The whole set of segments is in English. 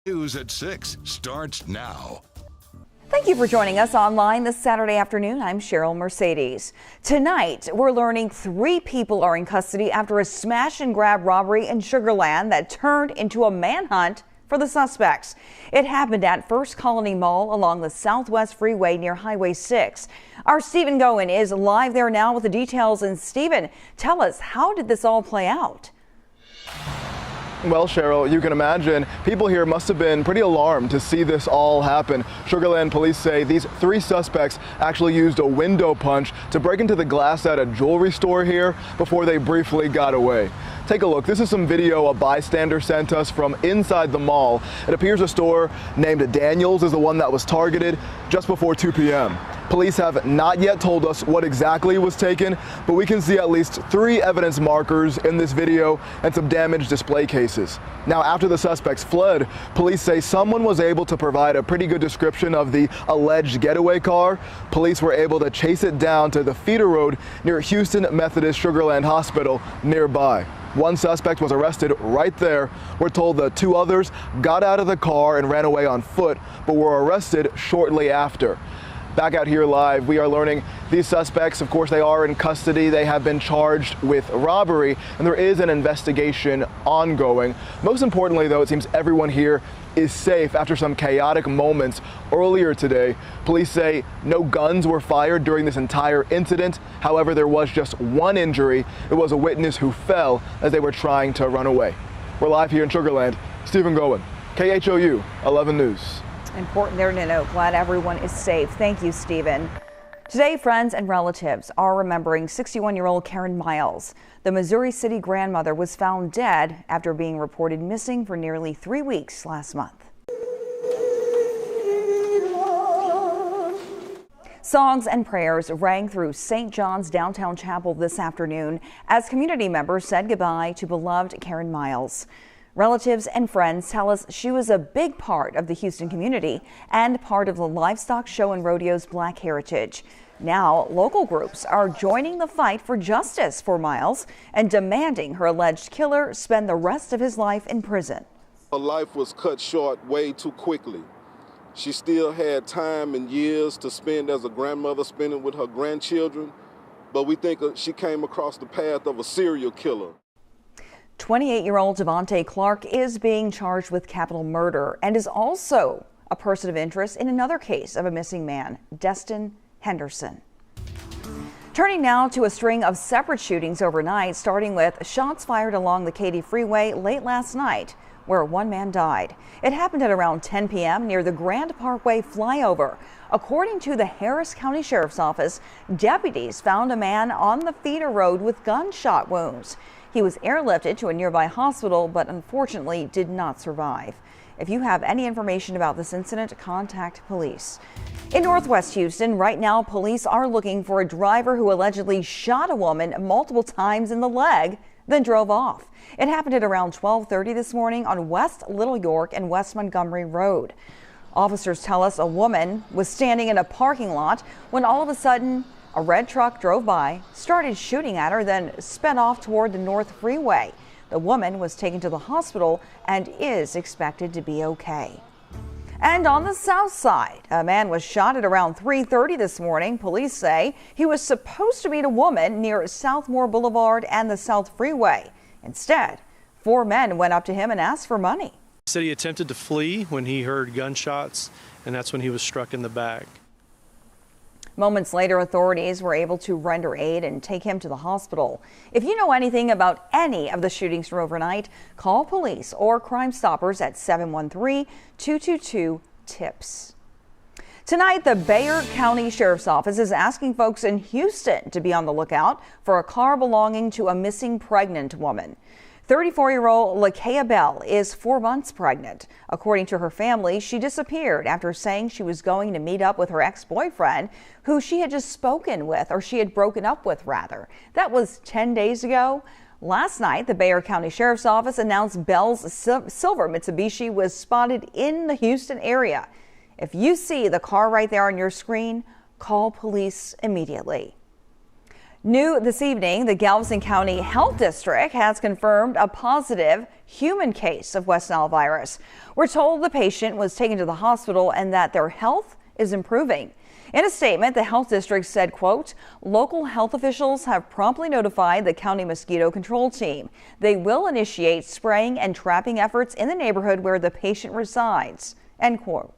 News at 6 starts now. Thank you for joining us online this Saturday afternoon. I'm Cheryl Mercedes. Tonight, we're learning 3 people are in custody after a smash and grab robbery in Sugar Land that turned into a manhunt for the suspects. It happened at First Colony Mall along the Southwest Freeway near Highway 6. Our Stephen Goen is live there now with the details. And Stephen, tell us, how did this all play out? Well, Cheryl, you can imagine people here must have been pretty alarmed to see this all happen. Sugar Land police say these 3 suspects actually used a window punch to break into the glass at a jewelry store here before they briefly got away. Take a look. This is some video a bystander sent us from inside the mall. It appears a store named Daniel's is the one that was targeted just before 2 p.m. Police have not yet told us what exactly was taken, but we can see at least 3 evidence markers in this video and some damaged display cases. Now, after the suspects fled, police say someone was able to provide a pretty good description of the alleged getaway car. Police were able to chase it down to the feeder road near Houston Methodist Sugar Land Hospital nearby. One suspect was arrested right there. We're told the 2 others got out of the car and ran away on foot, but were arrested shortly after. Back out here live, we are learning these suspects, of course, they are in custody. They have been charged with robbery, and there is an investigation ongoing. Most importantly, though, it seems everyone here is safe after some chaotic moments earlier today. Police say no guns were fired during this entire incident. However, there was just one injury. It was a witness who fell as they were trying to run away. We're live here in Sugar Land. Stephen Goen, KHOU 11 News. Important there to note. Glad everyone is safe. Thank you, Stephen. Today, friends and relatives are remembering 61-year-old Karen Miles. The Missouri City grandmother was found dead after being reported missing for nearly 3 weeks last month. Songs and prayers rang through St. John's downtown chapel this afternoon as community members said goodbye to beloved Karen Miles. Relatives and friends tell us she was a big part of the Houston community and part of the livestock show and rodeo's Black heritage. Now, local groups are joining the fight for justice for Miles and demanding her alleged killer spend the rest of his life in prison. Her life was cut short way too quickly. She still had time and years to spend as a grandmother spending with her grandchildren, but we think she came across the path of a serial killer. 28-year-old Devontae Clark is being charged with capital murder and is also a person of interest in another case of a missing man, Destin Henderson. Turning now to a string of separate shootings overnight, starting with shots fired along the Katy Freeway late last night, where 1 man died. It happened at around 10 p.m. near the Grand Parkway flyover. According to the Harris County Sheriff's Office, deputies found a man on the feeder road with gunshot wounds. He was airlifted to a nearby hospital, but unfortunately did not survive. If you have any information about this incident, contact police. In Northwest Houston, right now, police are looking for a driver who allegedly shot a woman multiple times in the leg, then drove off. It happened at around 12:30 this morning on West Little York and West Montgomery Road. Officers tell us a woman was standing in a parking lot when all of a sudden a red truck drove by, started shooting at her, then sped off toward the North Freeway. The woman was taken to the hospital and is expected to be okay. And on the south side, a man was shot at around 3:30 this morning. Police say he was supposed to meet a woman near Southmore Boulevard and the South Freeway. Instead, 4 men went up to him and asked for money. He said he attempted to flee when he heard gunshots, and that's when he was struck in the back. Moments later, authorities were able to render aid and take him to the hospital. If you know anything about any of the shootings from overnight, call police or Crime Stoppers at 713-222-TIPS. Tonight, the Bexar County Sheriff's Office is asking folks in Houston to be on the lookout for a car belonging to a missing pregnant woman. 34-year-old Lakea Bell is 4 months pregnant. According to her family, she disappeared after saying she was going to meet up with her ex-boyfriend, who she had just spoken with, or she had broken up with, rather. That was 10 days ago. Last night, the Bexar County Sheriff's Office announced Bell's silver Mitsubishi was spotted in the Houston area. If you see the car right there on your screen, call police immediately. New this evening, the Galveston County Health District has confirmed a positive human case of West Nile virus. We're told the patient was taken to the hospital and that their health is improving. In a statement, the health district said, quote, local health officials have promptly notified the county mosquito control team. They will initiate spraying and trapping efforts in the neighborhood where the patient resides, end quote.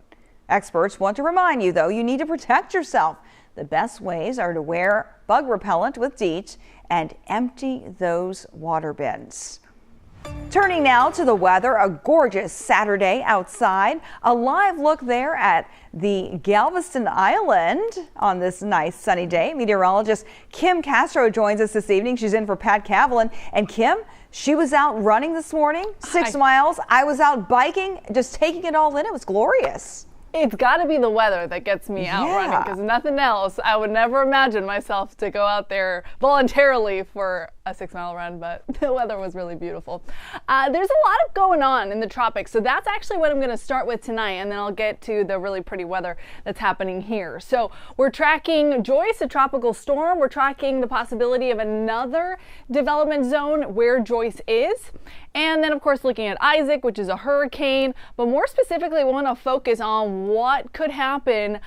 Experts want to remind you, though, you need to protect yourself. The best ways are to wear bug repellent with DEET and empty those water bins. Turning now to the weather, a gorgeous Saturday outside. A live look there at the Galveston Island on this nice sunny day. Meteorologist Kim Castro joins us this evening. She's in for Pat Cavalin. And Kim, she was out running this morning, 6 miles. I was out biking, just taking it all in. It was glorious. It's got to be the weather that gets me out running, because nothing else. I would never imagine myself to go out there voluntarily for a 6-mile run, but the weather was really beautiful. There's a lot going on in the tropics, so that's actually what I'm going to start with tonight, and then I'll get to the really pretty weather that's happening here. So we're tracking Joyce, a tropical storm. We're tracking the possibility of another development zone where Joyce is. And then, of course, looking at Isaac, which is a hurricane. But more specifically, we want to focus on what could happen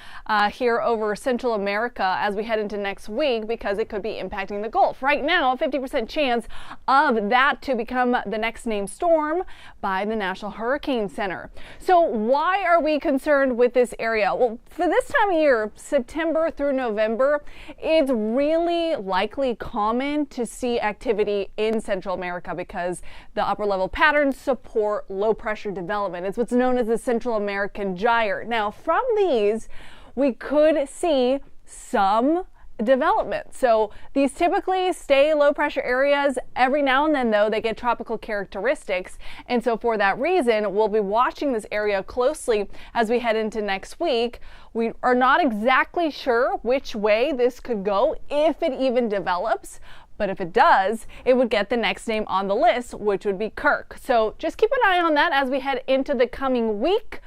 here over Central America as we head into next week, because it could be impacting the Gulf. Right now, a 50% chance of that to become the next named storm by the National Hurricane Center. So why are we concerned with this area? Well, for this time of year, September through November, it's really likely common to see activity in Central America because the upper level patterns support low pressure development. It's what's known as the Central American Gyre. Now, from these, we could see some development. So these typically stay low pressure areas. Every now and then, though, they get tropical characteristics. And so for that reason, we'll be watching this area closely as we head into next week. We are not exactly sure which way this could go, if it even develops. But if it does, it would get the next name on the list, which would be Kirk. So just keep an eye on that as we head into the coming week.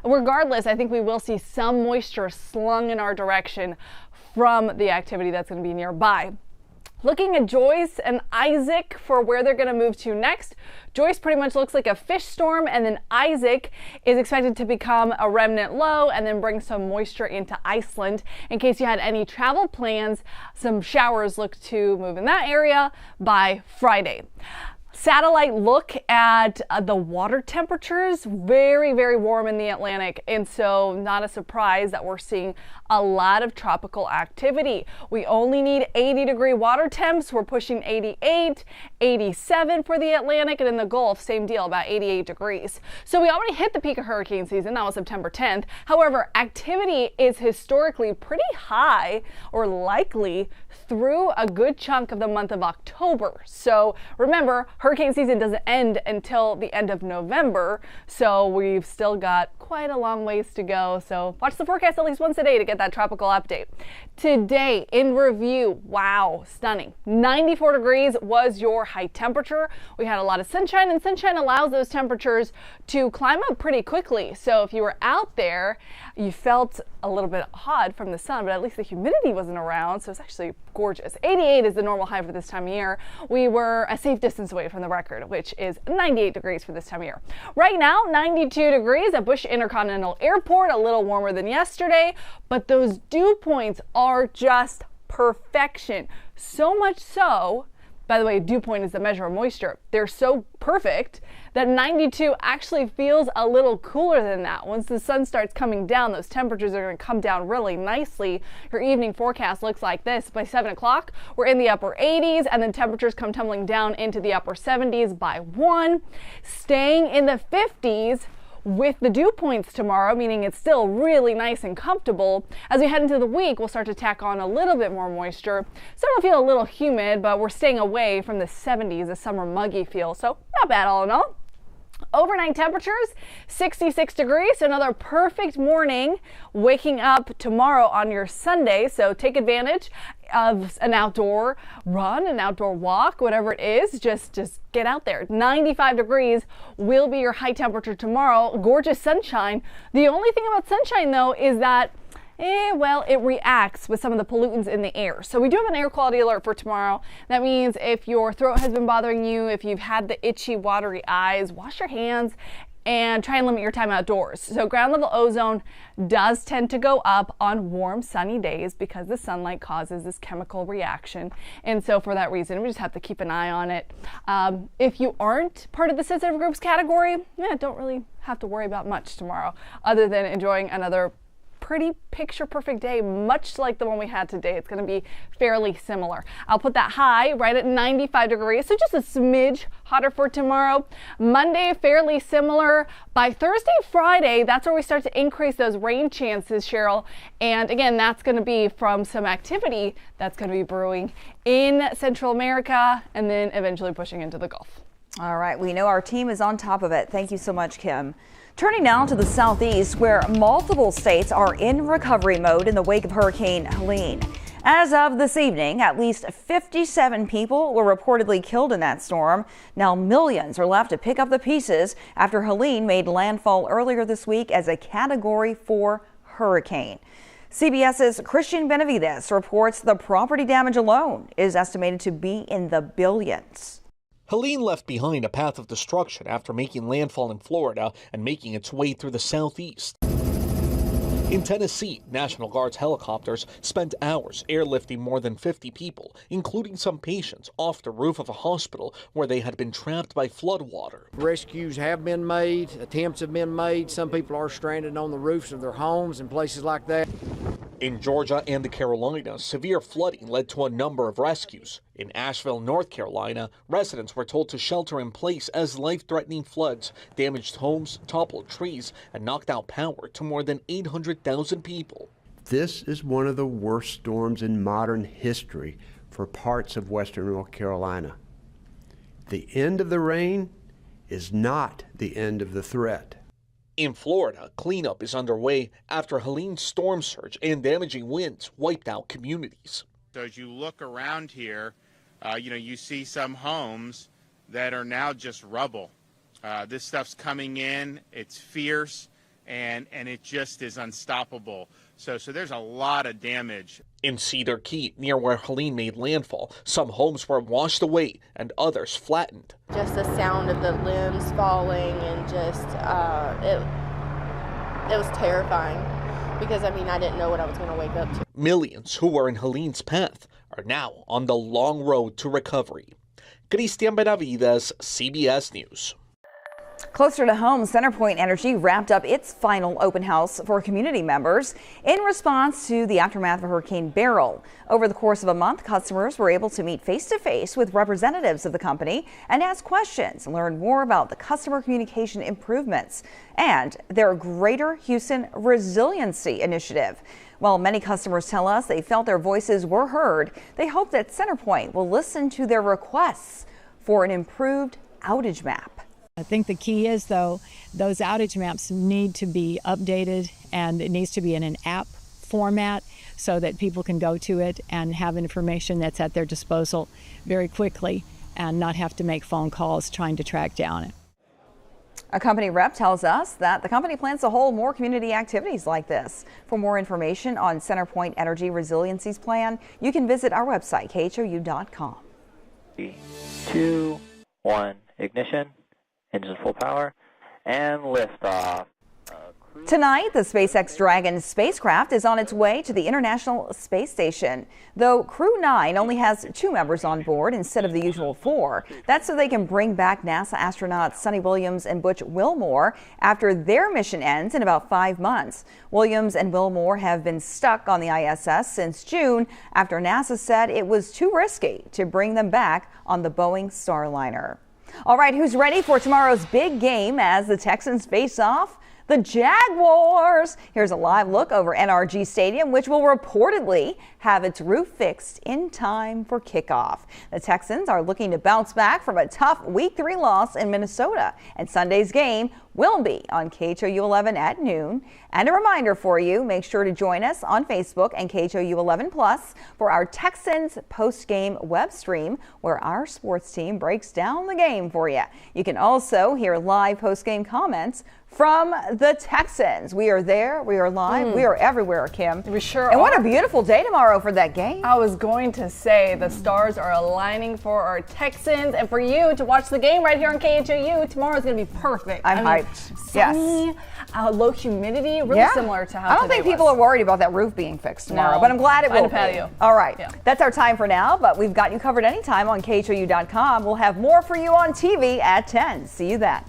Regardless, I think we will see some moisture slung in our direction from the activity that's going to be nearby. Looking at Joyce and Isaac for where they're going to move to next. Joyce pretty much looks like a fish storm, and then Isaac is expected to become a remnant low and then bring some moisture into Iceland. In case you had any travel plans, some showers look to move in that area by Friday. Satellite look at the water temperatures, very, very warm in the Atlantic, and so not a surprise that we're seeing a lot of tropical activity. We only need 80-degree water temps. We're pushing 88, 87 for the Atlantic, and in the Gulf, same deal, about 88 degrees. So we already hit the peak of hurricane season. That was September 10th. However, activity is historically pretty high, or likely, through a good chunk of the month of October. So remember, hurricane season doesn't end until the end of November, so we've still got quite a long ways to go. So watch the forecast at least once a day to get that tropical update. Today in review, wow, stunning. 94 degrees was your high temperature. We had a lot of sunshine, and sunshine allows those temperatures to climb up pretty quickly. So if you were out there, you felt a little bit hot from the sun, but at least the humidity wasn't around, so it's actually gorgeous. 88 is the normal high for this time of year. We were a safe distance away from the record, which is 98 degrees for this time of year. Right now, 92 degrees at Bush Intercontinental Airport, a little warmer than yesterday, but those dew points are just perfection. So much so, by the way, dew point is the measure of moisture. They're so perfect that 92 actually feels a little cooler than that. Once the sun starts coming down, those temperatures are going to come down really nicely. Your evening forecast looks like this. By 7 o'clock, we're in the upper 80s, and then temperatures come tumbling down into the upper 70s by 1, staying in the 50s with the dew points tomorrow, meaning it's still really nice and comfortable. As we head into the week, we'll start to tack on a little bit more moisture. Starting to feel a little humid, but we're staying away from the 70s, the summer muggy feel. So not bad all in all. Overnight temperatures, 66 degrees, so another perfect morning waking up tomorrow on your Sunday. So take advantage of an outdoor run, an outdoor walk, whatever it is, just get out there. 95 degrees will be your high temperature tomorrow. Gorgeous sunshine. The only thing about sunshine, though, is that Well, it reacts with some of the pollutants in the air. So we do have an air quality alert for tomorrow. That means if your throat has been bothering you, if you've had the itchy, watery eyes, wash your hands and try and limit your time outdoors. So ground level ozone does tend to go up on warm, sunny days because the sunlight causes this chemical reaction. And so for that reason, we just have to keep an eye on it. If you aren't part of the sensitive groups category, don't really have to worry about much tomorrow other than enjoying another pretty picture perfect day, much like the one we had today. It's going to be fairly similar. I'll put that high right at 95 degrees, so just a smidge hotter for tomorrow. Monday, fairly similar. By Thursday, Friday, that's where we start to increase those rain chances, Cheryl. And again, that's going to be from some activity that's going to be brewing in Central America and then eventually pushing into the Gulf. All right, we know our team is on top of it. Thank you so much, Kim. Turning now to the southeast, where multiple states are in recovery mode in the wake of Hurricane Helene. As of this evening, at least 57 people were reportedly killed in that storm. Now millions are left to pick up the pieces after Helene made landfall earlier this week as a Category 4 hurricane. CBS's Christian Benavides reports the property damage alone is estimated to be in the billions. Helene left behind a path of destruction after making landfall in Florida and making its way through the southeast. In Tennessee, National Guard's helicopters spent hours airlifting more than 50 people, including some patients, off the roof of a hospital where they had been trapped by floodwater. Rescues have been made, attempts have been made. Some people are stranded on the roofs of their homes and places like that. In Georgia and the Carolinas, severe flooding led to a number of rescues. In Asheville, North Carolina, residents were told to shelter in place as life-threatening floods damaged homes, toppled trees, and knocked out power to more than 800,000 people. This is one of the worst storms in modern history for parts of western North Carolina. The end of the rain is not the end of the threat. In Florida, cleanup is underway after Helene's storm surge and damaging winds wiped out communities. So as you look around here, you see some homes that are now just rubble. This stuff's coming in, it's fierce, and it just is unstoppable. So there's a lot of damage. In Cedar Key, near where Helene made landfall, some homes were washed away and others flattened. Just the sound of the limbs falling and just, it was terrifying because, I didn't know what I was going to wake up to. Millions who were in Helene's path are now on the long road to recovery. Christian Benavides, CBS News. Closer to home, CenterPoint Energy wrapped up its final open house for community members in response to the aftermath of Hurricane Beryl. Over the course of a month, customers were able to meet face-to-face with representatives of the company and ask questions and learn more about the customer communication improvements and their Greater Houston Resiliency Initiative. While many customers tell us they felt their voices were heard, they hope that CenterPoint will listen to their requests for an improved outage map. I think the key is, though, those outage maps need to be updated, and it needs to be in an app format so that people can go to it and have information that's at their disposal very quickly and not have to make phone calls trying to track down it. A company rep tells us that the company plans to hold more community activities like this. For more information on CenterPoint Energy Resiliency's plan, you can visit our website, KHOU.com. 3, 2, 1, ignition. Engine full power, and liftoff. Tonight, the SpaceX Dragon spacecraft is on its way to the International Space Station. Though Crew 9 only has 2 members on board instead of the usual 4. That's so they can bring back NASA astronauts Sonny Williams and Butch Wilmore after their mission ends in about 5 months. Williams and Wilmore have been stuck on the ISS since June after NASA said it was too risky to bring them back on the Boeing Starliner. All right, who's ready for tomorrow's big game as the Texans face off the Jaguars? Here's a live look over NRG Stadium, which will reportedly have its roof fixed in time for kickoff. The Texans are looking to bounce back from a tough Week 3 loss in Minnesota, and Sunday's game will be on KHOU 11 at noon. And a reminder for you, make sure to join us on Facebook and KHOU 11 Plus for our Texans post-game web stream, where our sports team breaks down the game for you. You can also hear live post-game comments from the Texans. We are there. We are live. We are everywhere, Kim. We sure are. And what a beautiful day tomorrow for that game. I was going to say the stars are aligning for our Texans and for you to watch the game right here on KHOU. Tomorrow is going to be perfect. I'm hyped. Sunny, low humidity, really similar to how I don't think people are worried about that roof being fixed tomorrow, but I'm glad it will be. All right. Yeah. That's our time for now, but we've got you covered anytime on KHOU.com. We'll have more for you on TV at 10. See you then.